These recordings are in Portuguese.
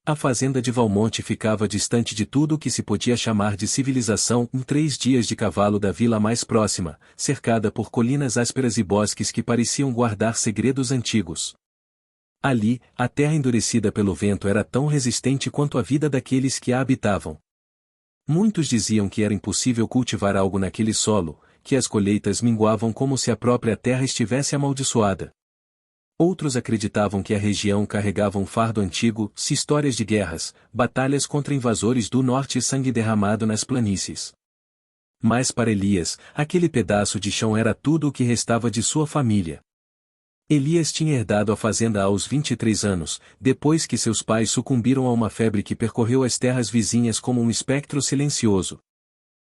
A fazenda de Valmonte ficava distante de tudo o que se podia chamar de civilização, 3 dias de cavalo da vila mais próxima, cercada por colinas ásperas e bosques que pareciam guardar segredos antigos. Ali, a terra endurecida pelo vento era tão resistente quanto a vida daqueles que a habitavam. Muitos diziam que era impossível cultivar algo naquele solo, que as colheitas minguavam como se a própria terra estivesse amaldiçoada. Outros acreditavam que a região carregava um fardo antigo, histórias de guerras, batalhas contra invasores do norte e sangue derramado nas planícies. Mas para Elias, aquele pedaço de chão era tudo o que restava de sua família. Elias tinha herdado a fazenda aos 23 anos, depois que seus pais sucumbiram a uma febre que percorreu as terras vizinhas como um espectro silencioso.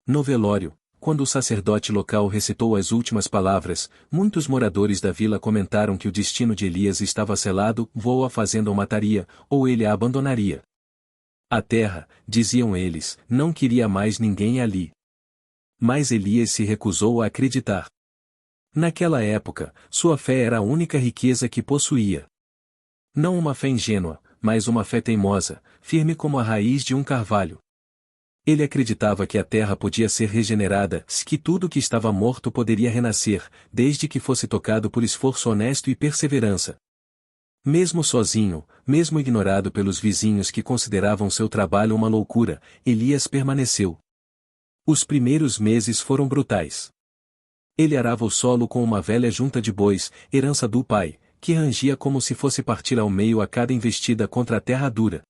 No velório, quando o sacerdote local recitou as últimas palavras, muitos moradores da vila comentaram que o destino de Elias estava selado, ou a fazenda o mataria, ou ele a abandonaria. A terra, diziam eles, não queria mais ninguém ali. Mas Elias se recusou a acreditar. Naquela época, sua fé era a única riqueza que possuía. Não uma fé ingênua, mas uma fé teimosa, firme como a raiz de um carvalho. Ele acreditava que a terra podia ser regenerada, que tudo que estava morto poderia renascer, desde que fosse tocado por esforço honesto e perseverança. Mesmo sozinho, mesmo ignorado pelos vizinhos que consideravam seu trabalho uma loucura, Elias permaneceu. Os primeiros meses foram brutais. Ele arava o solo com uma velha junta de bois, herança do pai, que rangia como se fosse partir ao meio a cada investida contra a terra dura.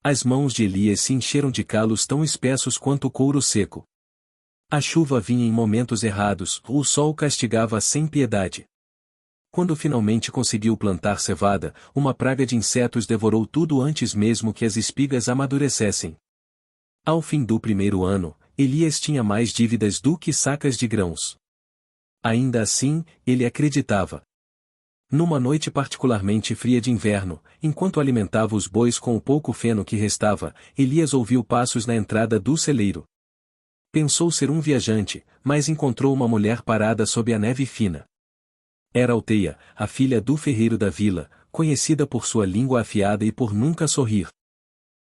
As mãos de Elias se encheram de calos tão espessos quanto o couro seco. A chuva vinha em momentos errados, o sol castigava sem piedade. Quando finalmente conseguiu plantar cevada, uma praga de insetos devorou tudo antes mesmo que as espigas amadurecessem. Ao fim do primeiro ano, Elias tinha mais dívidas do que sacas de grãos. Ainda assim, ele acreditava. Numa noite particularmente fria de inverno, enquanto alimentava os bois com o pouco feno que restava, Elias ouviu passos na entrada do celeiro. Pensou ser um viajante, mas encontrou uma mulher parada sob a neve fina. Era Alteia, a filha do ferreiro da vila, conhecida por sua língua afiada e por nunca sorrir.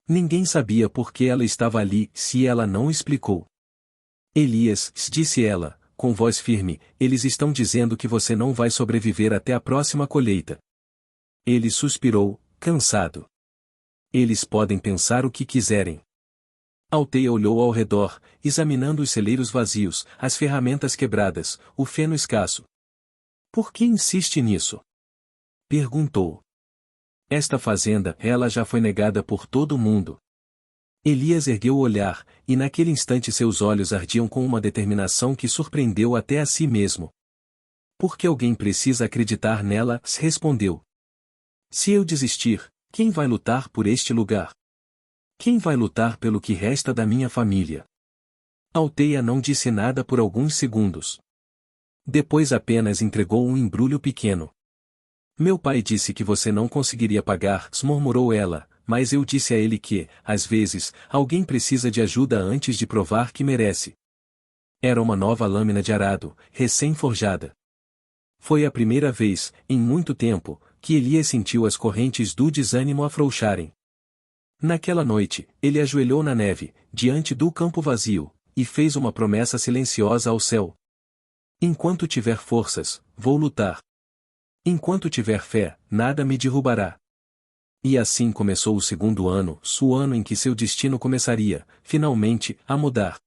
Ninguém sabia por que ela estava ali, se ela não explicou. Elias, disse ela, com voz firme, eles estão dizendo que você não vai sobreviver até a próxima colheita. Ele suspirou, cansado. Eles podem pensar o que quiserem. Alteia olhou ao redor, examinando os celeiros vazios, as ferramentas quebradas, o feno escasso. Por que insiste nisso? Perguntou. Esta fazenda, ela já foi negada por todo mundo. Elias ergueu o olhar, e naquele instante seus olhos ardiam com uma determinação que surpreendeu até a si mesmo. Porque alguém precisa acreditar nela, respondeu. Se eu desistir, quem vai lutar por este lugar? Quem vai lutar pelo que resta da minha família? Alteia não disse nada por alguns segundos. Depois apenas entregou um embrulho pequeno. Meu pai disse que você não conseguiria pagar, murmurou ela. Mas eu disse a ele que, às vezes, alguém precisa de ajuda antes de provar que merece. Era uma nova lâmina de arado, recém-forjada. Foi a primeira vez, em muito tempo, que Elias sentiu as correntes do desânimo afrouxarem. Naquela noite, ele ajoelhou na neve, diante do campo vazio, e fez uma promessa silenciosa ao céu. Enquanto tiver forças, vou lutar. Enquanto tiver fé, nada me derrubará. E assim começou o segundo ano, o ano em que seu destino começaria, finalmente, a mudar.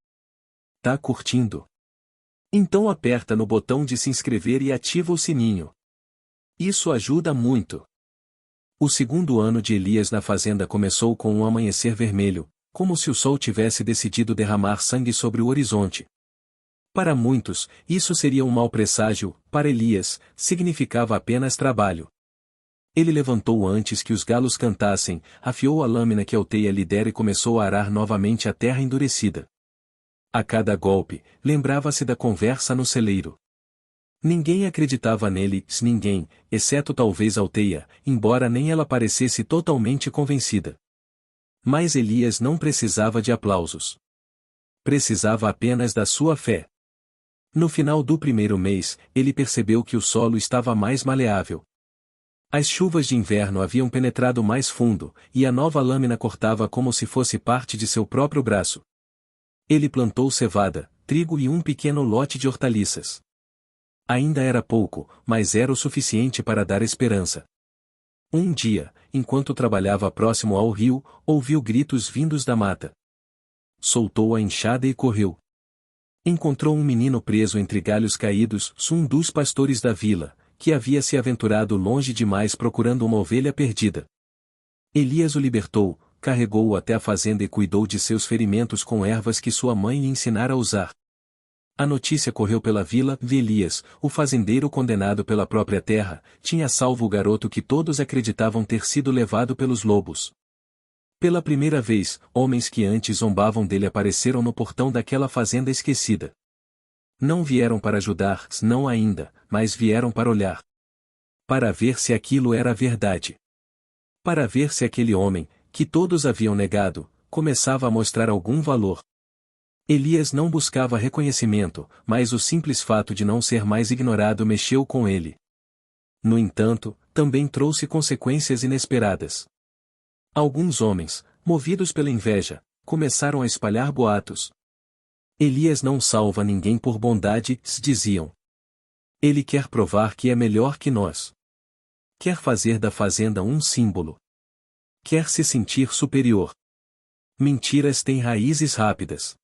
Tá curtindo? Então aperta no botão de se inscrever e ativa o sininho. Isso ajuda muito. O segundo ano de Elias na fazenda começou com um amanhecer vermelho, como se o sol tivesse decidido derramar sangue sobre o horizonte. Para muitos, isso seria um mau presságio, para Elias, significava apenas trabalho. Ele levantou antes que os galos cantassem, afiou a lâmina que Alteia lhe dera e começou a arar novamente a terra endurecida. A cada golpe, lembrava-se da conversa no celeiro. Ninguém acreditava nele, ninguém, exceto talvez Alteia, embora nem ela parecesse totalmente convencida. Mas Elias não precisava de aplausos. Precisava apenas da sua fé. No final do primeiro mês, ele percebeu que o solo estava mais maleável. As chuvas de inverno haviam penetrado mais fundo, e a nova lâmina cortava como se fosse parte de seu próprio braço. Ele plantou cevada, trigo e um pequeno lote de hortaliças. Ainda era pouco, mas era o suficiente para dar esperança. Um dia, enquanto trabalhava próximo ao rio, ouviu gritos vindos da mata. Soltou a enxada e correu. Encontrou um menino preso entre galhos caídos, um dos pastores da vila, que havia se aventurado longe demais procurando uma ovelha perdida. Elias o libertou, carregou-o até a fazenda e cuidou de seus ferimentos com ervas que sua mãe lhe ensinara a usar. A notícia correu pela vila de Elias, o fazendeiro condenado pela própria terra, tinha salvo o garoto que todos acreditavam ter sido levado pelos lobos. Pela primeira vez, homens que antes zombavam dele apareceram no portão daquela fazenda esquecida. Não vieram para ajudar, não ainda, mas vieram para olhar. Para ver se aquilo era verdade. Para ver se aquele homem, que todos haviam negado, começava a mostrar algum valor. Elias não buscava reconhecimento, mas o simples fato de não ser mais ignorado mexeu com ele. No entanto, também trouxe consequências inesperadas. Alguns homens, movidos pela inveja, começaram a espalhar boatos. Elias não salva ninguém por bondade, diziam. Ele quer provar que é melhor que nós. Quer fazer da fazenda um símbolo. Quer se sentir superior. Mentiras têm raízes rápidas.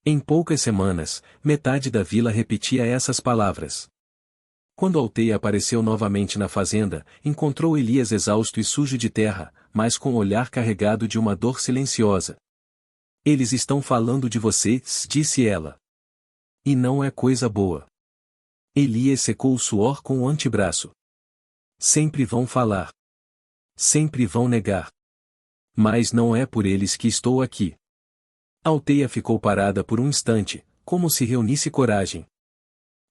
Em poucas semanas, metade da vila repetia essas palavras. Quando Alteia apareceu novamente na fazenda, encontrou Elias exausto e sujo de terra, mas com o olhar carregado de uma dor silenciosa. Eles estão falando de você, disse ela. E não é coisa boa. Elias secou o suor com o antebraço. Sempre vão falar. Sempre vão negar. Mas não é por eles que estou aqui. Alteia ficou parada por um instante, como se reunisse coragem.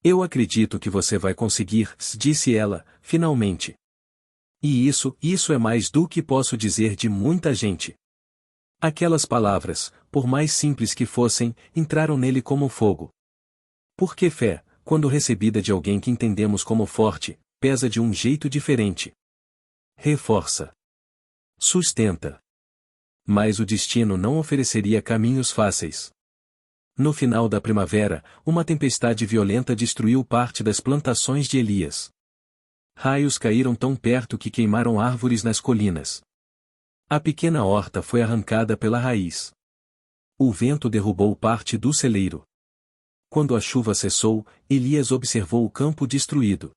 Eu acredito que você vai conseguir, disse ela, finalmente. E isso é mais do que posso dizer de muita gente. Aquelas palavras, por mais simples que fossem, entraram nele como fogo. Porque fé, quando recebida de alguém que entendemos como forte, pesa de um jeito diferente. Reforça. Sustenta. Mas o destino não ofereceria caminhos fáceis. No final da primavera, uma tempestade violenta destruiu parte das plantações de Elias. Raios caíram tão perto que queimaram árvores nas colinas. A pequena horta foi arrancada pela raiz. O vento derrubou parte do celeiro. Quando a chuva cessou, Elias observou o campo destruído.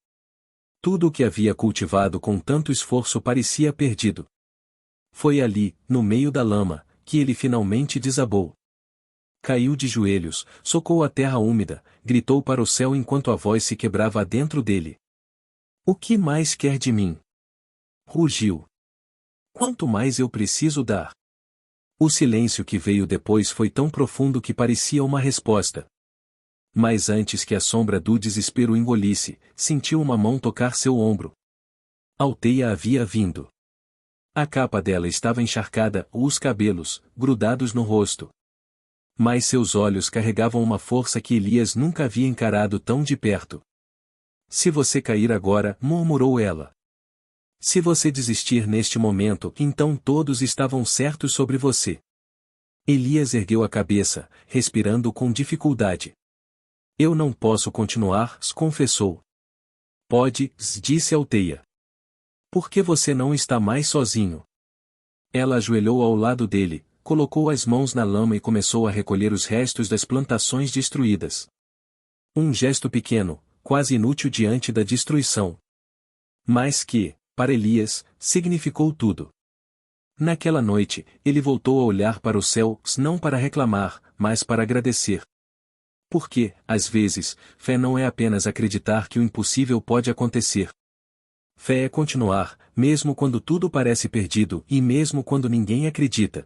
Tudo o que havia cultivado com tanto esforço parecia perdido. Foi ali, no meio da lama, que ele finalmente desabou. Caiu de joelhos, socou a terra úmida, gritou para o céu enquanto a voz se quebrava dentro dele. O que mais quer de mim? Rugiu. Quanto mais eu preciso dar? O silêncio que veio depois foi tão profundo que parecia uma resposta. Mas antes que a sombra do desespero o engolisse, sentiu uma mão tocar seu ombro. Alteia havia vindo. A capa dela estava encharcada, os cabelos, grudados no rosto. Mas seus olhos carregavam uma força que Elias nunca havia encarado tão de perto. Se você cair agora, murmurou ela. Se você desistir neste momento, então todos estavam certos sobre você. Elias ergueu a cabeça, respirando com dificuldade. Eu não posso continuar, confessou. Pode, disse Alteia. Por que você não está mais sozinho? Ela ajoelhou ao lado dele, colocou as mãos na lama e começou a recolher os restos das plantações destruídas. Um gesto pequeno, quase inútil diante da destruição. Mas que, para Elias, significou tudo. Naquela noite, ele voltou a olhar para o céu, não para reclamar, mas para agradecer. Porque, às vezes, fé não é apenas acreditar que o impossível pode acontecer. Fé é continuar, mesmo quando tudo parece perdido e mesmo quando ninguém acredita.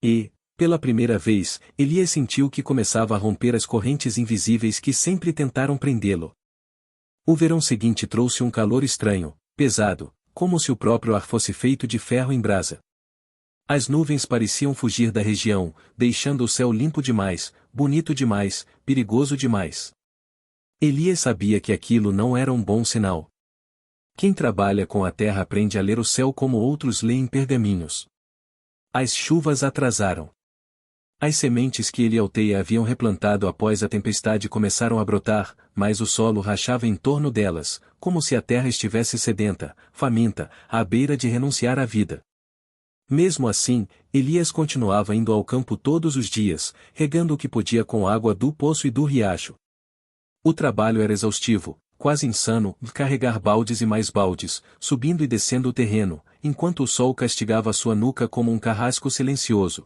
E, pela primeira vez, Elias sentiu que começava a romper as correntes invisíveis que sempre tentaram prendê-lo. O verão seguinte trouxe um calor estranho, pesado, como se o próprio ar fosse feito de ferro em brasa. As nuvens pareciam fugir da região, deixando o céu limpo demais, bonito demais, perigoso demais. Elias sabia que aquilo não era um bom sinal. Quem trabalha com a terra aprende a ler o céu como outros leem pergaminhos. As chuvas atrasaram. As sementes que ele e Alteia haviam replantado após a tempestade começaram a brotar, mas o solo rachava em torno delas, como se a terra estivesse sedenta, faminta, à beira de renunciar à vida. Mesmo assim, Elias continuava indo ao campo todos os dias, regando o que podia com água do poço e do riacho. O trabalho era exaustivo, quase insano, carregar baldes e mais baldes, subindo e descendo o terreno, enquanto o sol castigava sua nuca como um carrasco silencioso.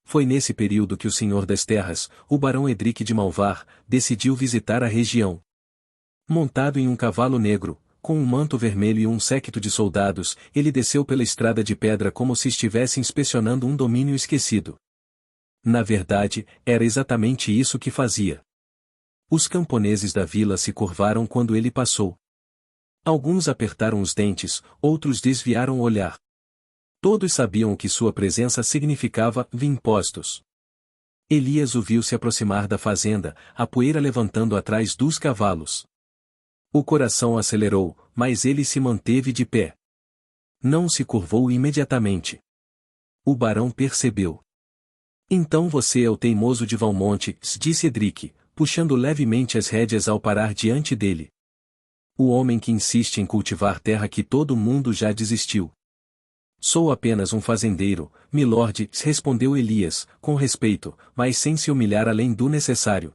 Foi nesse período que o senhor das terras, o barão Edric de Malvar, decidiu visitar a região. Montado em um cavalo negro, com um manto vermelho e um séquito de soldados, ele desceu pela estrada de pedra como se estivesse inspecionando um domínio esquecido. Na verdade, era exatamente isso que fazia. Os camponeses da vila se curvaram quando ele passou. Alguns apertaram os dentes, outros desviaram o olhar. Todos sabiam o que sua presença significava: impostos. Elias o viu se aproximar da fazenda, a poeira levantando atrás dos cavalos. O coração acelerou, mas ele se manteve de pé. Não se curvou imediatamente. O barão percebeu. Então você é o teimoso de Valmonte, disse Edric, puxando levemente as rédeas ao parar diante dele. O homem que insiste em cultivar terra que todo mundo já desistiu. Sou apenas um fazendeiro, milord, respondeu Elias, com respeito, mas sem se humilhar além do necessário.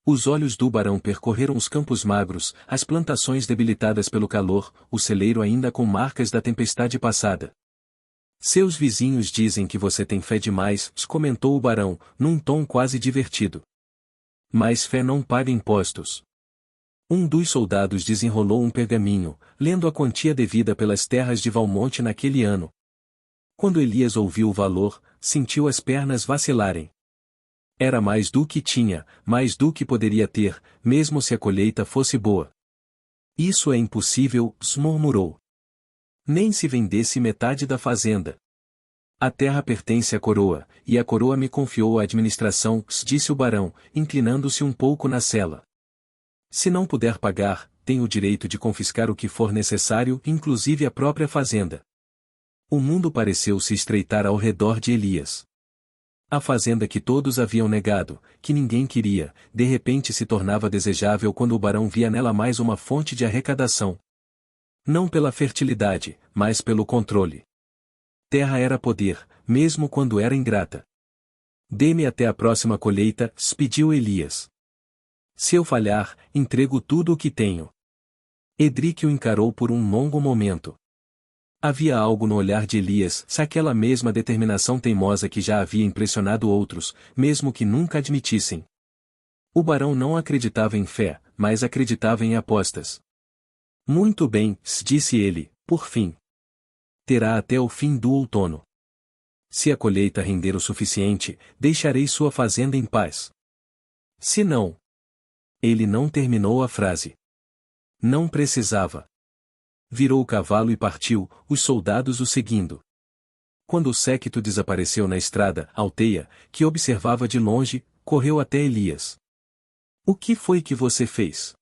Os olhos do barão percorreram os campos magros, as plantações debilitadas pelo calor, o celeiro ainda com marcas da tempestade passada. Seus vizinhos dizem que você tem fé demais, comentou o barão, num tom quase divertido. Mas fé não paga impostos. Um dos soldados desenrolou um pergaminho, lendo a quantia devida pelas terras de Valmonte naquele ano. Quando Elias ouviu o valor, sentiu as pernas vacilarem. Era mais do que tinha, mais do que poderia ter, mesmo se a colheita fosse boa. Isso é impossível, murmurou. Nem se vendesse metade da fazenda. A terra pertence à coroa, e a coroa me confiou a administração, disse o barão, inclinando-se um pouco na sela. Se não puder pagar, tem o direito de confiscar o que for necessário, inclusive a própria fazenda. O mundo pareceu se estreitar ao redor de Elias. A fazenda que todos haviam negado, que ninguém queria, de repente se tornava desejável quando o barão via nela mais uma fonte de arrecadação. Não pela fertilidade, mas pelo controle. Terra era poder, mesmo quando era ingrata. Dê-me até a próxima colheita, pediu Elias. Se eu falhar, entrego tudo o que tenho. Edric o encarou por um longo momento. Havia algo no olhar de Elias, aquela mesma determinação teimosa que já havia impressionado outros, mesmo que nunca admitissem. O barão não acreditava em fé, mas acreditava em apostas. Muito bem, disse ele, por fim. Terá até o fim do outono. Se a colheita render o suficiente, deixarei sua fazenda em paz. Se não... Ele não terminou a frase. Não precisava. Virou o cavalo e partiu, os soldados o seguindo. Quando o séquito desapareceu na estrada, Alteia, que observava de longe, correu até Elias. O que foi que você fez?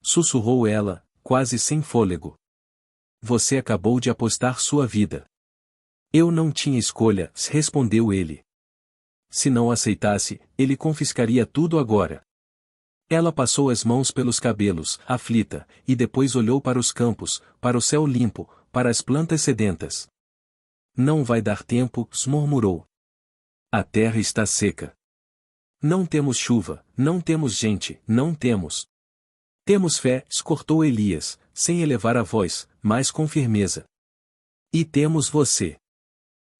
Sussurrou ela, quase sem fôlego. Você acabou de apostar sua vida. Eu não tinha escolha, respondeu ele. Se não aceitasse, ele confiscaria tudo agora. Ela passou as mãos pelos cabelos, aflita, e depois olhou para os campos, para o céu limpo, para as plantas sedentas. Não vai dar tempo, murmurou. A terra está seca. Não temos chuva, não temos gente, não temos. Temos fé, cortou Elias, sem elevar a voz, mas com firmeza. E temos você.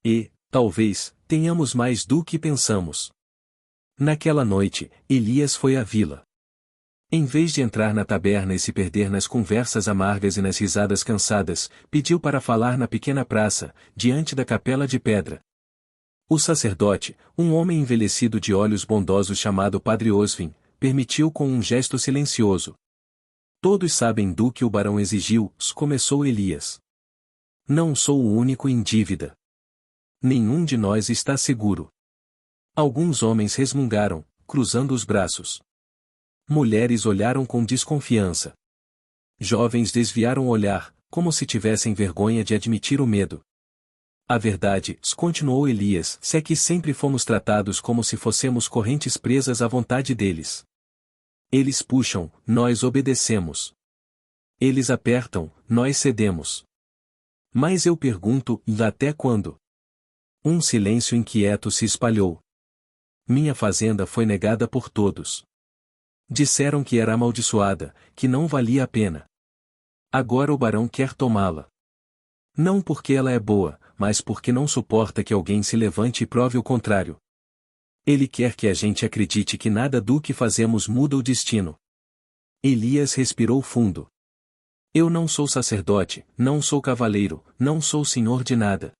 E, talvez, tenhamos mais do que pensamos. Naquela noite, Elias foi à vila. Em vez de entrar na taberna e se perder nas conversas amargas e nas risadas cansadas, pediu para falar na pequena praça, diante da capela de pedra. O sacerdote, um homem envelhecido de olhos bondosos chamado Padre Oswin, permitiu com um gesto silencioso. Todos sabem do que o barão exigiu, começou Elias. Não sou o único em dívida. Nenhum de nós está seguro. Alguns homens resmungaram, cruzando os braços. Mulheres olharam com desconfiança. Jovens desviaram o olhar, como se tivessem vergonha de admitir o medo. A verdade, continuou Elias, é que sempre fomos tratados como se fossemos correntes presas à vontade deles. Eles puxam, nós obedecemos. Eles apertam, nós cedemos. Mas eu pergunto, e até quando? Um silêncio inquieto se espalhou. Minha fazenda foi negada por todos. Disseram que era amaldiçoada, que não valia a pena. Agora o barão quer tomá-la. Não porque ela é boa, mas porque não suporta que alguém se levante e prove o contrário. Ele quer que a gente acredite que nada do que fazemos muda o destino. Elias respirou fundo. Eu não sou sacerdote, não sou cavaleiro, não sou senhor de nada.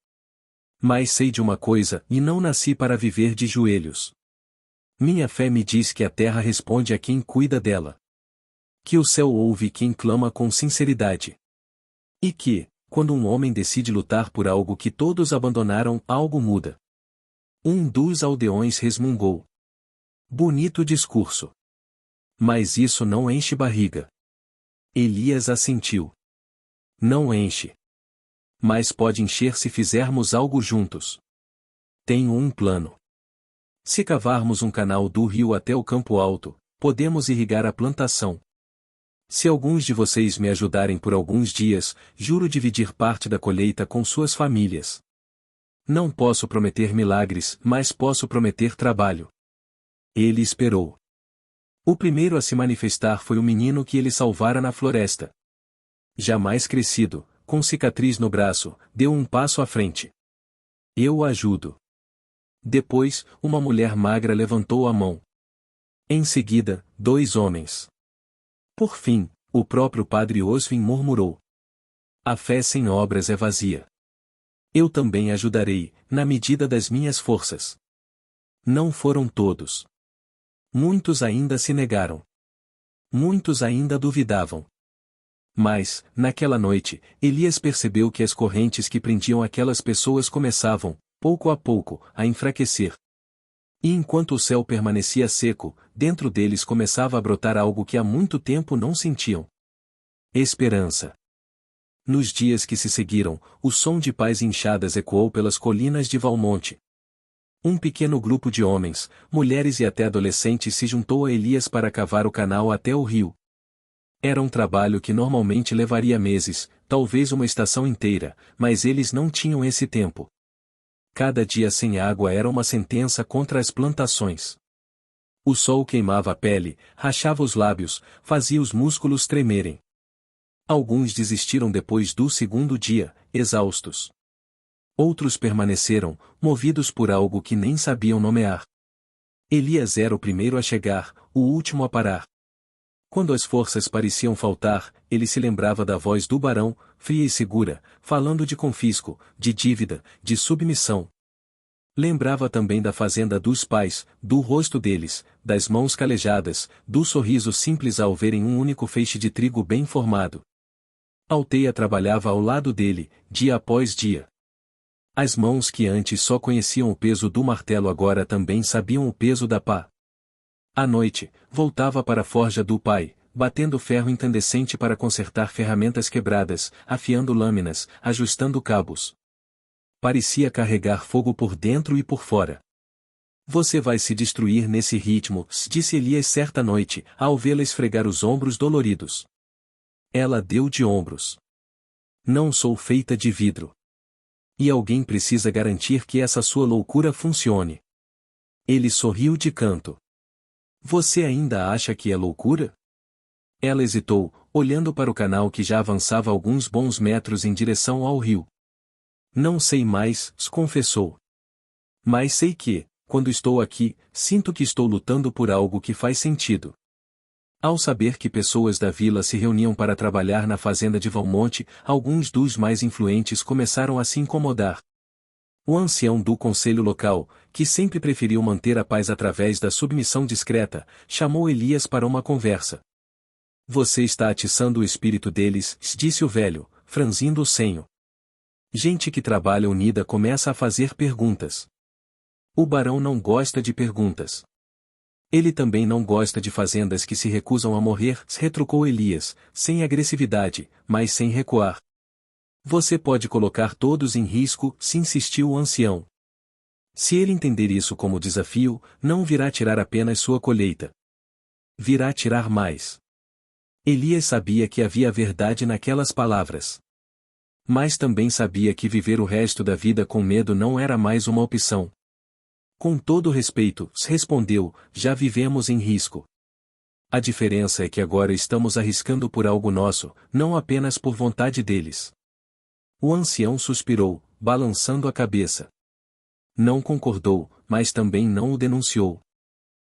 Mas sei de uma coisa, e não nasci para viver de joelhos. Minha fé me diz que a terra responde a quem cuida dela. Que o céu ouve quem clama com sinceridade. E que, quando um homem decide lutar por algo que todos abandonaram, algo muda. Um dos aldeões resmungou. Bonito discurso. Mas isso não enche barriga. Elias assentiu. Não enche. Mas pode encher se fizermos algo juntos. Tenho um plano. Se cavarmos um canal do rio até o Campo Alto, podemos irrigar a plantação. Se alguns de vocês me ajudarem por alguns dias, juro dividir parte da colheita com suas famílias. Não posso prometer milagres, mas posso prometer trabalho. Ele esperou. O primeiro a se manifestar foi o menino que ele salvara na floresta. Já mais crescido, com cicatriz no braço, deu um passo à frente. Eu o ajudo. Depois, uma mulher magra levantou a mão. Em seguida, 2 homens. Por fim, o próprio padre Oswin murmurou. A fé sem obras é vazia. Eu também ajudarei, na medida das minhas forças. Não foram todos. Muitos ainda se negaram. Muitos ainda duvidavam. Mas, naquela noite, Elias percebeu que as correntes que prendiam aquelas pessoas começavam, pouco a pouco, a enfraquecer. E enquanto o céu permanecia seco, dentro deles começava a brotar algo que há muito tempo não sentiam. Esperança. Nos dias que se seguiram, o som de pás e enxadas ecoou pelas colinas de Valmonte. Um pequeno grupo de homens, mulheres e até adolescentes se juntou a Elias para cavar o canal até o rio. Era um trabalho que normalmente levaria meses, talvez uma estação inteira, mas eles não tinham esse tempo. Cada dia sem água era uma sentença contra as plantações. O sol queimava a pele, rachava os lábios, fazia os músculos tremerem. Alguns desistiram depois do segundo dia, exaustos. Outros permaneceram, movidos por algo que nem sabiam nomear. Elias era o primeiro a chegar, o último a parar. Quando as forças pareciam faltar, ele se lembrava da voz do barão, fria e segura, falando de confisco, de dívida, de submissão. Lembrava também da fazenda dos pais, do rosto deles, das mãos calejadas, do sorriso simples ao verem um único feixe de trigo bem formado. Alteia trabalhava ao lado dele, dia após dia. As mãos que antes só conheciam o peso do martelo agora também sabiam o peso da pá. À noite, voltava para a forja do pai, batendo ferro incandescente para consertar ferramentas quebradas, afiando lâminas, ajustando cabos. Parecia carregar fogo por dentro e por fora. Você vai se destruir nesse ritmo, disse Elias certa noite, ao vê-la esfregar os ombros doloridos. Ela deu de ombros. Não sou feita de vidro. E alguém precisa garantir que essa sua loucura funcione. Ele sorriu de canto. Você ainda acha que é loucura? Ela hesitou, olhando para o canal que já avançava alguns bons metros em direção ao rio. Não sei mais, confessou. Mas sei que, quando estou aqui, sinto que estou lutando por algo que faz sentido. Ao saber que pessoas da vila se reuniam para trabalhar na fazenda de Valmonte, alguns dos mais influentes começaram a se incomodar. O ancião do conselho local, que sempre preferiu manter a paz através da submissão discreta, chamou Elias para uma conversa. Você está atiçando o espírito deles, disse o velho, franzindo o senho. Gente que trabalha unida começa a fazer perguntas. O barão não gosta de perguntas. Ele também não gosta de fazendas que se recusam a morrer, retrucou Elias, sem agressividade, mas sem recuar. Você pode colocar todos em risco, se insistiu o ancião. Se ele entender isso como desafio, não virá tirar apenas sua colheita. Virá tirar mais. Elias sabia que havia verdade naquelas palavras. Mas também sabia que viver o resto da vida com medo não era mais uma opção. Com todo respeito, respondeu, já vivemos em risco. A diferença é que agora estamos arriscando por algo nosso, não apenas por vontade deles. O ancião suspirou, balançando a cabeça. Não concordou, mas também não o denunciou.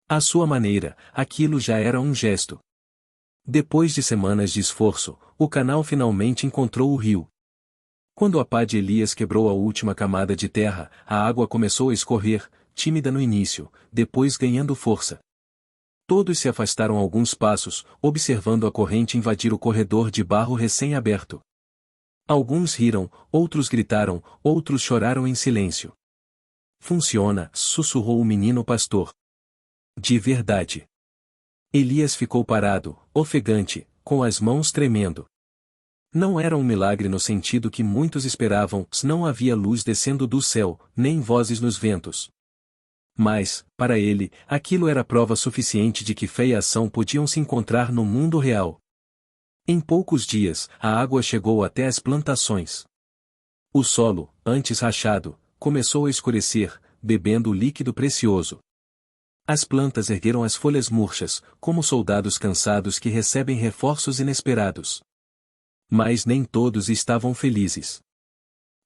À sua maneira, aquilo já era um gesto. Depois de semanas de esforço, o canal finalmente encontrou o rio. Quando a pá de Elias quebrou a última camada de terra, a água começou a escorrer, tímida no início, depois ganhando força. Todos se afastaram alguns passos, observando a corrente invadir o corredor de barro recém-aberto. Alguns riram, outros gritaram, outros choraram em silêncio. Funciona, sussurrou o menino pastor. De verdade. Elias ficou parado, ofegante, com as mãos tremendo. Não era um milagre no sentido que muitos esperavam, não havia luz descendo do céu, nem vozes nos ventos. Mas, para ele, aquilo era prova suficiente de que fé e ação podiam se encontrar no mundo real. Em poucos dias, a água chegou até as plantações. O solo, antes rachado, começou a escurecer, bebendo o líquido precioso. As plantas ergueram as folhas murchas, como soldados cansados que recebem reforços inesperados. Mas nem todos estavam felizes.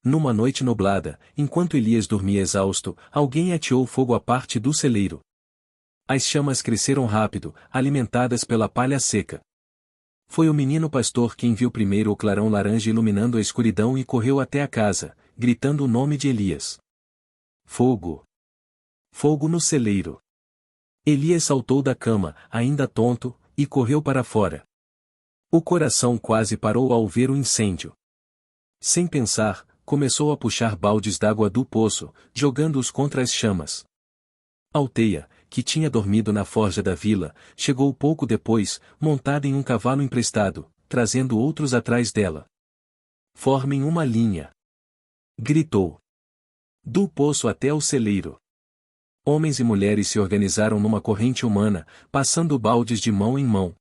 Numa noite nublada, enquanto Elias dormia exausto, alguém ateou fogo à parte do celeiro. As chamas cresceram rápido, alimentadas pela palha seca. Foi o menino pastor quem viu primeiro o clarão laranja iluminando a escuridão e correu até a casa, gritando o nome de Elias. Fogo! Fogo no celeiro! Elias saltou da cama, ainda tonto, e correu para fora. O coração quase parou ao ver o incêndio. Sem pensar, começou a puxar baldes d'água do poço, jogando-os contra as chamas. Alteia, que tinha dormido na forja da vila, chegou pouco depois, montada em um cavalo emprestado, trazendo outros atrás dela. Formem uma linha! Gritou. Do poço até o celeiro. Homens e mulheres se organizaram numa corrente humana, passando baldes de mão em mão.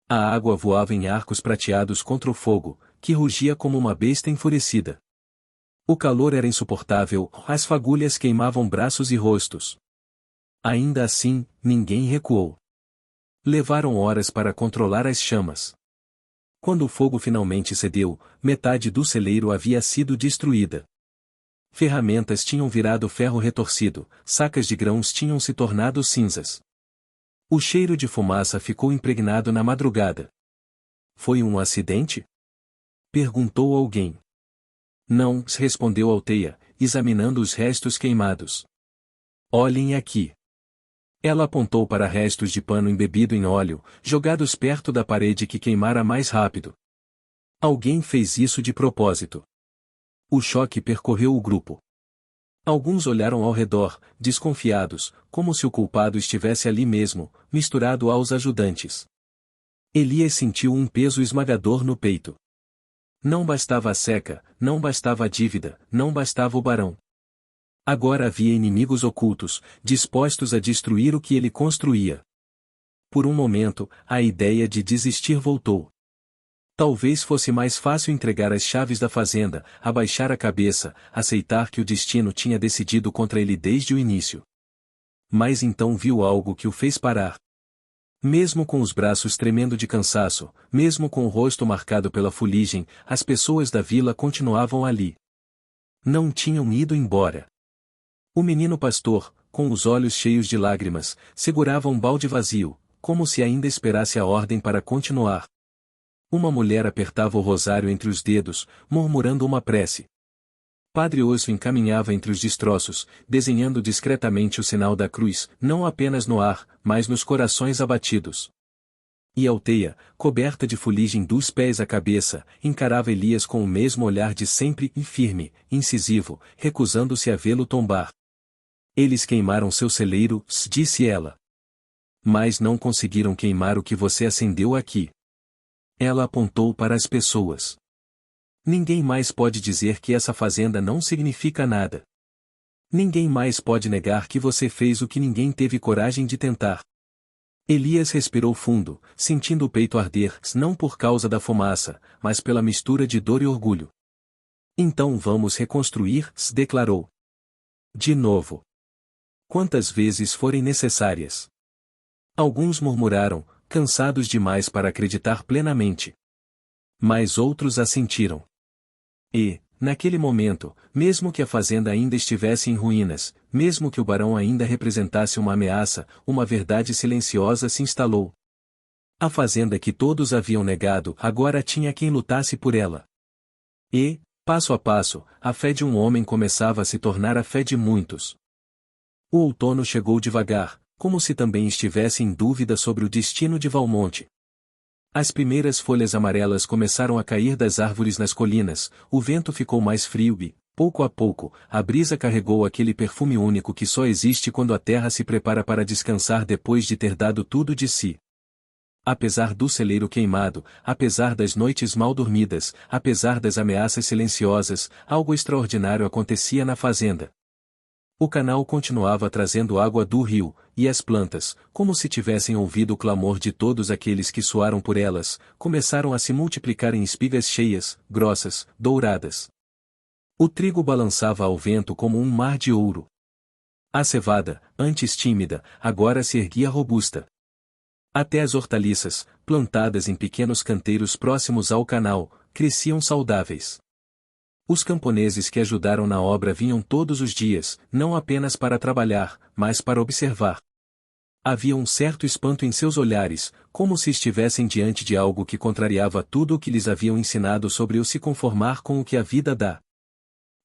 A água voava em arcos prateados contra o fogo, que rugia como uma besta enfurecida. O calor era insuportável, as fagulhas queimavam braços e rostos. Ainda assim, ninguém recuou. Levaram horas para controlar as chamas. Quando o fogo finalmente cedeu, metade do celeiro havia sido destruída. Ferramentas tinham virado ferro retorcido, sacas de grãos tinham se tornado cinzas. O cheiro de fumaça ficou impregnado na madrugada. Foi um acidente? Perguntou alguém. Não, respondeu Alteia, examinando os restos queimados. Olhem aqui. Ela apontou para restos de pano embebido em óleo, jogados perto da parede que queimara mais rápido. Alguém fez isso de propósito. O choque percorreu o grupo. Alguns olharam ao redor, desconfiados, como se o culpado estivesse ali mesmo, misturado aos ajudantes. Elias sentiu um peso esmagador no peito. Não bastava a seca, não bastava a dívida, não bastava o barão. Agora havia inimigos ocultos, dispostos a destruir o que ele construía. Por um momento, a ideia de desistir voltou. Talvez fosse mais fácil entregar as chaves da fazenda, abaixar a cabeça, aceitar que o destino tinha decidido contra ele desde o início. Mas então viu algo que o fez parar. Mesmo com os braços tremendo de cansaço, mesmo com o rosto marcado pela fuligem, as pessoas da vila continuavam ali. Não tinham ido embora. O menino pastor, com os olhos cheios de lágrimas, segurava um balde vazio, como se ainda esperasse a ordem para continuar. Uma mulher apertava o rosário entre os dedos, murmurando uma prece. Padre Oswin caminhava entre os destroços, desenhando discretamente o sinal da cruz, não apenas no ar, mas nos corações abatidos. E Alteia, coberta de fuligem dos pés à cabeça, encarava Elias com o mesmo olhar de sempre e firme, incisivo, recusando-se a vê-lo tombar. Eles queimaram seu celeiro, disse ela. Mas não conseguiram queimar o que você acendeu aqui. Ela apontou para as pessoas. Ninguém mais pode dizer que essa fazenda não significa nada. Ninguém mais pode negar que você fez o que ninguém teve coragem de tentar. Elias respirou fundo, sentindo o peito arder, não por causa da fumaça, mas pela mistura de dor e orgulho. Então vamos reconstruir, declarou. De novo. Quantas vezes forem necessárias. Alguns murmuraram, cansados demais para acreditar plenamente. Mas outros assentiram. E, naquele momento, mesmo que a fazenda ainda estivesse em ruínas, mesmo que o barão ainda representasse uma ameaça, uma verdade silenciosa se instalou. A fazenda que todos haviam negado agora tinha quem lutasse por ela. E, passo a passo, a fé de um homem começava a se tornar a fé de muitos. O outono chegou devagar, como se também estivesse em dúvida sobre o destino de Valmonte. As primeiras folhas amarelas começaram a cair das árvores nas colinas, o vento ficou mais frio e, pouco a pouco, a brisa carregou aquele perfume único que só existe quando a terra se prepara para descansar depois de ter dado tudo de si. Apesar do celeiro queimado, apesar das noites mal dormidas, apesar das ameaças silenciosas, algo extraordinário acontecia na fazenda. O canal continuava trazendo água do rio, e as plantas, como se tivessem ouvido o clamor de todos aqueles que suaram por elas, começaram a se multiplicar em espigas cheias, grossas, douradas. O trigo balançava ao vento como um mar de ouro. A cevada, antes tímida, agora se erguia robusta. Até as hortaliças, plantadas em pequenos canteiros próximos ao canal, cresciam saudáveis. Os camponeses que ajudaram na obra vinham todos os dias, não apenas para trabalhar, mas para observar. Havia um certo espanto em seus olhares, como se estivessem diante de algo que contrariava tudo o que lhes haviam ensinado sobre o se conformar com o que a vida dá.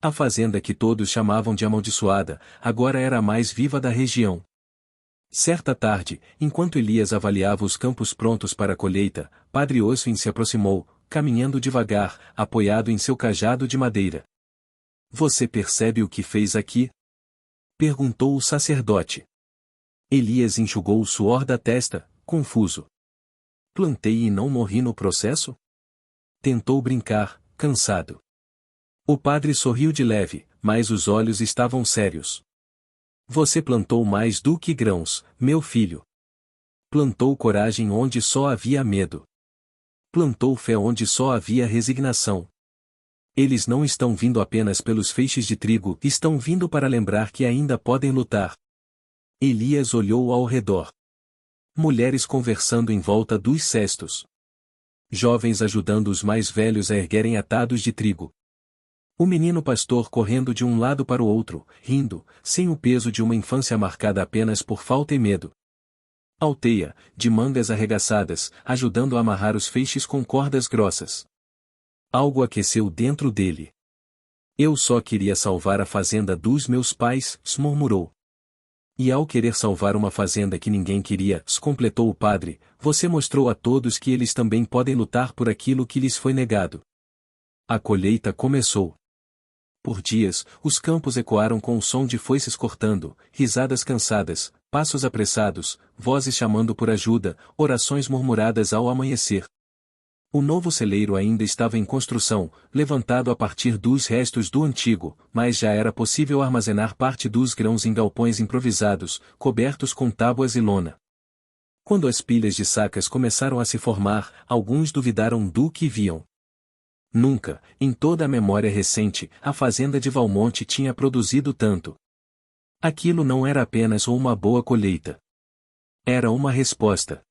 A fazenda que todos chamavam de amaldiçoada, agora era a mais viva da região. Certa tarde, enquanto Elias avaliava os campos prontos para a colheita, Padre Oswin se aproximou, caminhando devagar, apoiado em seu cajado de madeira. Você percebe o que fez aqui? Perguntou o sacerdote. Elias enxugou o suor da testa, confuso. Plantei e não morri no processo? Tentou brincar, cansado. O padre sorriu de leve, mas os olhos estavam sérios. Você plantou mais do que grãos, meu filho. Plantou coragem onde só havia medo. Plantou fé onde só havia resignação. Eles não estão vindo apenas pelos feixes de trigo, estão vindo para lembrar que ainda podem lutar. Elias olhou ao redor. Mulheres conversando em volta dos cestos. Jovens ajudando os mais velhos a erguerem atados de trigo. O menino pastor correndo de um lado para o outro, rindo, sem o peso de uma infância marcada apenas por falta e medo. Alteia, de mangas arregaçadas, ajudando a amarrar os feixes com cordas grossas. Algo aqueceu dentro dele. Eu só queria salvar a fazenda dos meus pais, murmurou. E ao querer salvar uma fazenda que ninguém queria, completou o padre, você mostrou a todos que eles também podem lutar por aquilo que lhes foi negado. A colheita começou. Por dias, os campos ecoaram com o som de foices cortando, risadas cansadas, passos apressados, vozes chamando por ajuda, orações murmuradas ao amanhecer. O novo celeiro ainda estava em construção, levantado a partir dos restos do antigo, mas já era possível armazenar parte dos grãos em galpões improvisados, cobertos com tábuas e lona. Quando as pilhas de sacas começaram a se formar, alguns duvidaram do que viam. Nunca, em toda a memória recente, a fazenda de Valmonte tinha produzido tanto. Aquilo não era apenas uma boa colheita. Era uma resposta.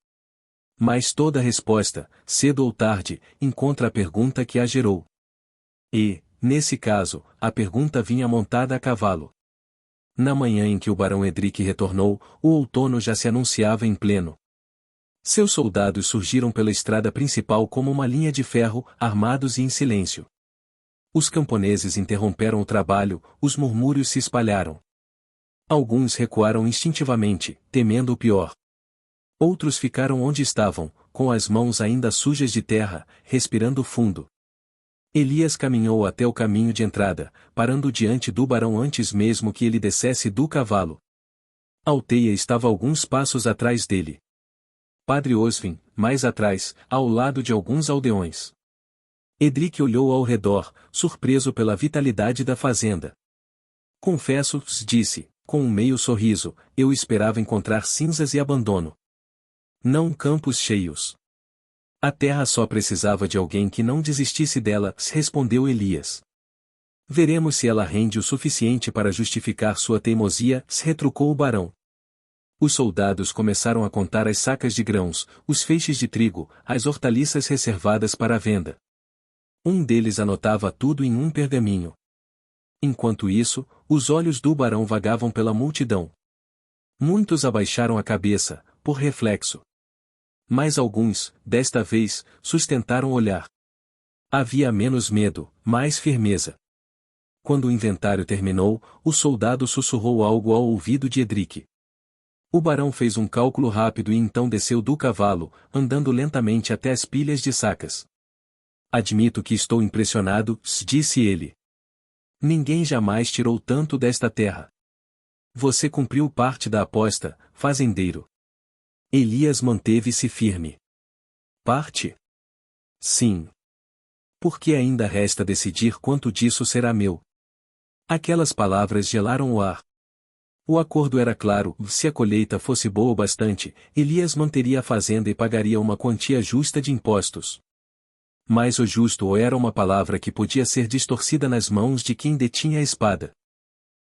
Mas toda resposta, cedo ou tarde, encontra a pergunta que a gerou. E, nesse caso, a pergunta vinha montada a cavalo. Na manhã em que o barão Edric retornou, o outono já se anunciava em pleno. Seus soldados surgiram pela estrada principal como uma linha de ferro, armados e em silêncio. Os camponeses interromperam o trabalho, os murmúrios se espalharam. Alguns recuaram instintivamente, temendo o pior. Outros ficaram onde estavam, com as mãos ainda sujas de terra, respirando fundo. Elias caminhou até o caminho de entrada, parando diante do barão antes mesmo que ele descesse do cavalo. Alteia estava alguns passos atrás dele. Padre Oswin, mais atrás, ao lado de alguns aldeões. Edric olhou ao redor, surpreso pela vitalidade da fazenda. Confesso, disse, com um meio sorriso, eu esperava encontrar cinzas e abandono. Não campos cheios. A terra só precisava de alguém que não desistisse dela, respondeu Elias. Veremos se ela rende o suficiente para justificar sua teimosia, retrucou o barão. Os soldados começaram a contar as sacas de grãos, os feixes de trigo, as hortaliças reservadas para a venda. Um deles anotava tudo em um pergaminho. Enquanto isso, os olhos do barão vagavam pela multidão. Muitos abaixaram a cabeça, por reflexo. Mas alguns, desta vez, sustentaram o olhar. Havia menos medo, mais firmeza. Quando o inventário terminou, o soldado sussurrou algo ao ouvido de Edric. O barão fez um cálculo rápido e então desceu do cavalo, andando lentamente até as pilhas de sacas. Admito que estou impressionado, disse ele. Ninguém jamais tirou tanto desta terra. Você cumpriu parte da aposta, fazendeiro. Elias manteve-se firme. Parte? Sim. Porque ainda resta decidir quanto disso será meu. Aquelas palavras gelaram o ar. O acordo era claro, se a colheita fosse boa o bastante, Elias manteria a fazenda e pagaria uma quantia justa de impostos. Mas o justo era uma palavra que podia ser distorcida nas mãos de quem detinha a espada.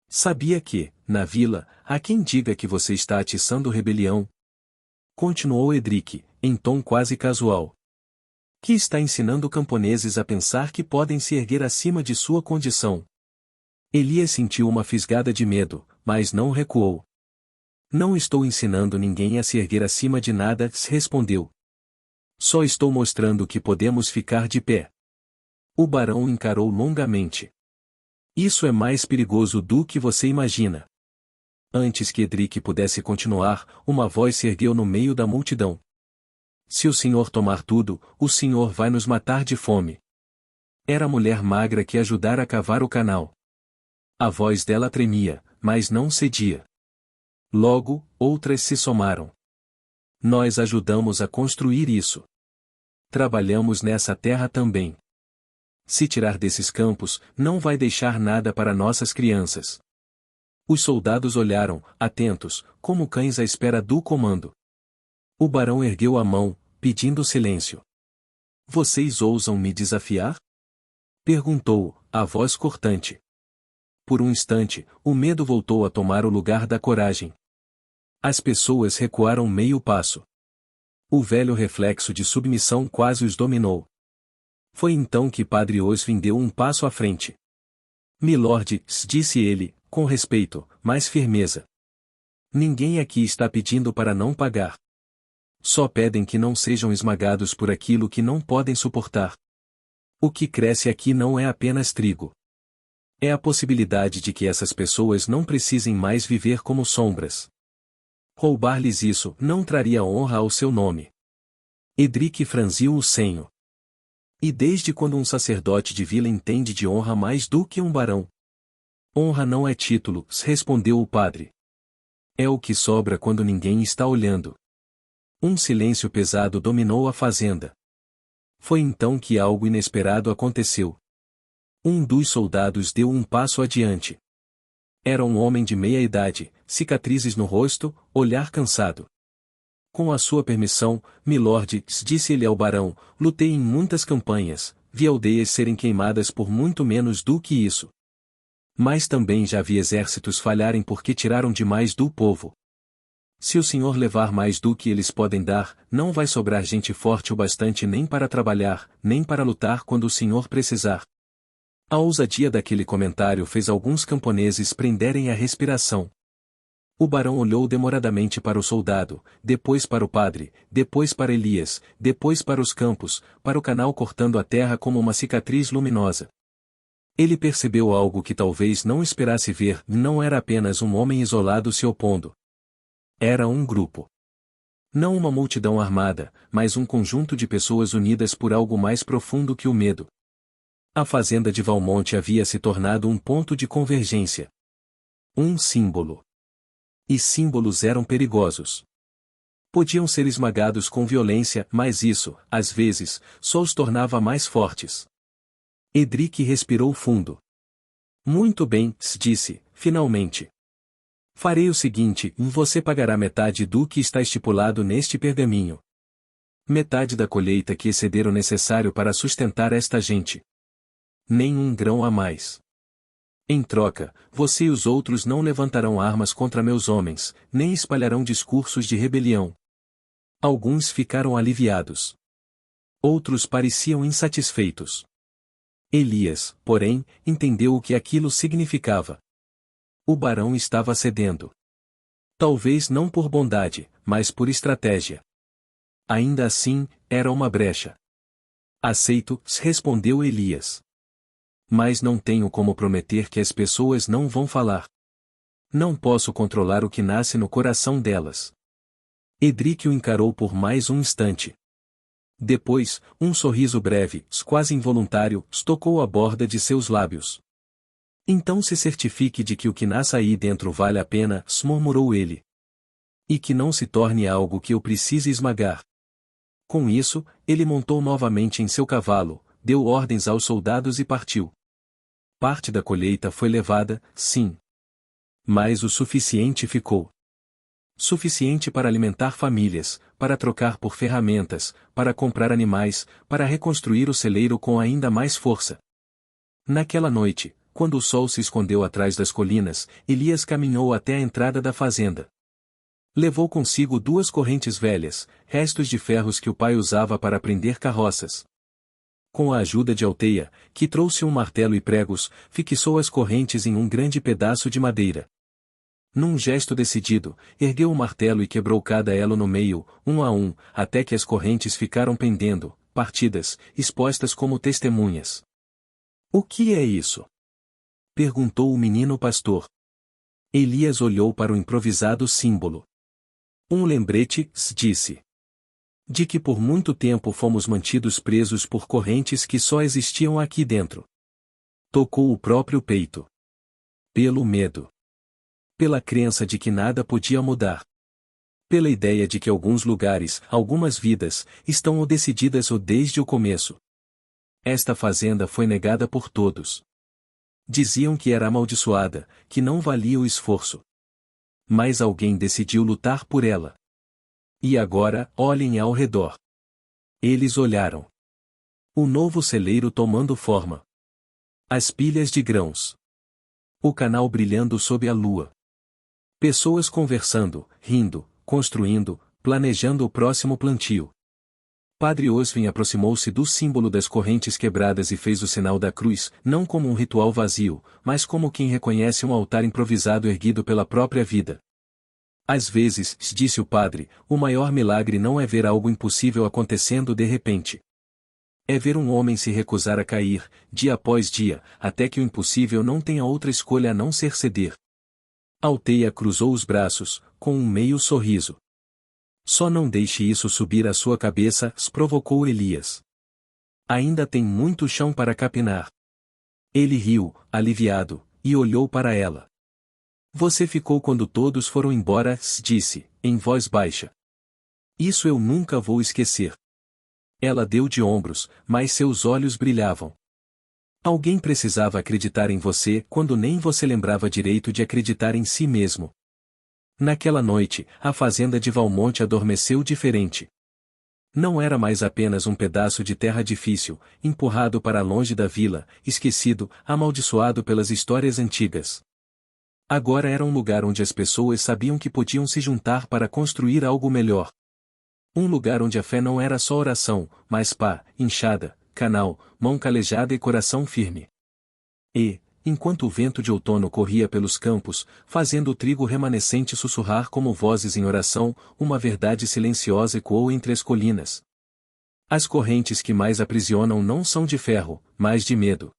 Sabia que, na vila, há quem diga que você está atiçando rebelião? Continuou Edric, em tom quase casual. Que está ensinando camponeses a pensar que podem se erguer acima de sua condição. Elias sentiu uma fisgada de medo, mas não recuou. Não estou ensinando ninguém a se erguer acima de nada, respondeu. Só estou mostrando que podemos ficar de pé. O barão encarou longamente. Isso é mais perigoso do que você imagina. Antes que Edric pudesse continuar, uma voz se ergueu no meio da multidão. Se o senhor tomar tudo, o senhor vai nos matar de fome. Era a mulher magra que ajudara a cavar o canal. A voz dela tremia, mas não cedia. Logo, outras se somaram. Nós ajudamos a construir isso. Trabalhamos nessa terra também. Se tirar desses campos, não vai deixar nada para nossas crianças. Os soldados olharam, atentos, como cães à espera do comando. O barão ergueu a mão, pedindo silêncio. Vocês ousam me desafiar? Perguntou, a voz cortante. Por um instante, o medo voltou a tomar o lugar da coragem. As pessoas recuaram meio passo. O velho reflexo de submissão quase os dominou. Foi então que Padre Oswin deu um passo à frente. Milord, disse ele, com respeito, mas firmeza. Ninguém aqui está pedindo para não pagar. Só pedem que não sejam esmagados por aquilo que não podem suportar. O que cresce aqui não é apenas trigo. É a possibilidade de que essas pessoas não precisem mais viver como sombras. Roubar-lhes isso não traria honra ao seu nome. Edric franziu o senho. E desde quando um sacerdote de vila entende de honra mais do que um barão? Honra não é título, respondeu o padre. É o que sobra quando ninguém está olhando. Um silêncio pesado dominou a fazenda. Foi então que algo inesperado aconteceu. Um dos soldados deu um passo adiante. Era um homem de meia idade, cicatrizes no rosto, olhar cansado. Com a sua permissão, milord, disse ele ao barão, lutei em muitas campanhas, vi aldeias serem queimadas por muito menos do que isso. Mas também já vi exércitos falharem porque tiraram demais do povo. Se o senhor levar mais do que eles podem dar, não vai sobrar gente forte o bastante nem para trabalhar, nem para lutar quando o senhor precisar. A ousadia daquele comentário fez alguns camponeses prenderem a respiração. O barão olhou demoradamente para o soldado, depois para o padre, depois para Elias, depois para os campos, para o canal cortando a terra como uma cicatriz luminosa. Ele percebeu algo que talvez não esperasse ver, não era apenas um homem isolado se opondo. Era um grupo. Não uma multidão armada, mas um conjunto de pessoas unidas por algo mais profundo que o medo. A fazenda de Valmonte havia se tornado um ponto de convergência. Um símbolo. E símbolos eram perigosos. Podiam ser esmagados com violência, mas isso, às vezes, só os tornava mais fortes. Edric respirou fundo. Muito bem, disse, finalmente. Farei o seguinte, você pagará metade do que está estipulado neste pergaminho. Metade da colheita que exceder o necessário para sustentar esta gente. Nem um grão a mais. Em troca, você e os outros não levantarão armas contra meus homens, nem espalharão discursos de rebelião. Alguns ficaram aliviados. Outros pareciam insatisfeitos. Elias, porém, entendeu o que aquilo significava. O barão estava cedendo. Talvez não por bondade, mas por estratégia. Ainda assim, era uma brecha. Aceito, respondeu Elias. Mas não tenho como prometer que as pessoas não vão falar. Não posso controlar o que nasce no coração delas. Edric o encarou por mais um instante. Depois, um sorriso breve, quase involuntário, tocou a borda de seus lábios. Então se certifique de que o que nasce aí dentro vale a pena, murmurou ele. E que não se torne algo que eu precise esmagar. Com isso, ele montou novamente em seu cavalo, deu ordens aos soldados e partiu. Parte da colheita foi levada, sim. Mas o suficiente ficou. Suficiente para alimentar famílias, para trocar por ferramentas, para comprar animais, para reconstruir o celeiro com ainda mais força. Naquela noite, quando o sol se escondeu atrás das colinas, Elias caminhou até a entrada da fazenda. Levou consigo 2 correntes velhas, restos de ferros que o pai usava para prender carroças. Com a ajuda de Alteia, que trouxe um martelo e pregos, fixou as correntes em um grande pedaço de madeira. Num gesto decidido, ergueu o martelo e quebrou cada elo no meio, um a um, até que as correntes ficaram pendendo, partidas, expostas como testemunhas. O que é isso? Perguntou o menino pastor. Elias olhou para o improvisado símbolo. Um lembrete, disse. De que por muito tempo fomos mantidos presos por correntes que só existiam aqui dentro. Tocou o próprio peito. Pelo medo. Pela crença de que nada podia mudar. Pela ideia de que alguns lugares, algumas vidas, estão ou decididas ou desde o começo. Esta fazenda foi negada por todos. Diziam que era amaldiçoada, que não valia o esforço. Mas alguém decidiu lutar por ela. E agora, olhem ao redor. Eles olharam. O novo celeiro tomando forma. As pilhas de grãos. O canal brilhando sob a lua. Pessoas conversando, rindo, construindo, planejando o próximo plantio. Padre Oswin aproximou-se do símbolo das correntes quebradas e fez o sinal da cruz, não como um ritual vazio, mas como quem reconhece um altar improvisado erguido pela própria vida. Às vezes, disse o padre, o maior milagre não é ver algo impossível acontecendo de repente. É ver um homem se recusar a cair, dia após dia, até que o impossível não tenha outra escolha a não ser ceder. Alteia cruzou os braços, com um meio sorriso. Só não deixe isso subir à sua cabeça, provocou Elias. Ainda tem muito chão para capinar. Ele riu, aliviado, e olhou para ela. Você ficou quando todos foram embora, disse, em voz baixa. Isso eu nunca vou esquecer. Ela deu de ombros, mas seus olhos brilhavam. Alguém precisava acreditar em você quando nem você lembrava direito de acreditar em si mesmo. Naquela noite, a fazenda de Valmonte adormeceu diferente. Não era mais apenas um pedaço de terra difícil, empurrado para longe da vila, esquecido, amaldiçoado pelas histórias antigas. Agora era um lugar onde as pessoas sabiam que podiam se juntar para construir algo melhor. Um lugar onde a fé não era só oração, mas pá, enxada, canal, mão calejada e coração firme. E, enquanto o vento de outono corria pelos campos, fazendo o trigo remanescente sussurrar como vozes em oração, uma verdade silenciosa ecoou entre as colinas. As correntes que mais aprisionam não são de ferro, mas de medo.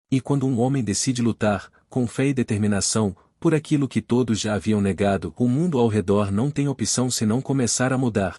E quando um homem decide lutar, com fé e determinação, por aquilo que todos já haviam negado, o mundo ao redor não tem opção senão começar a mudar.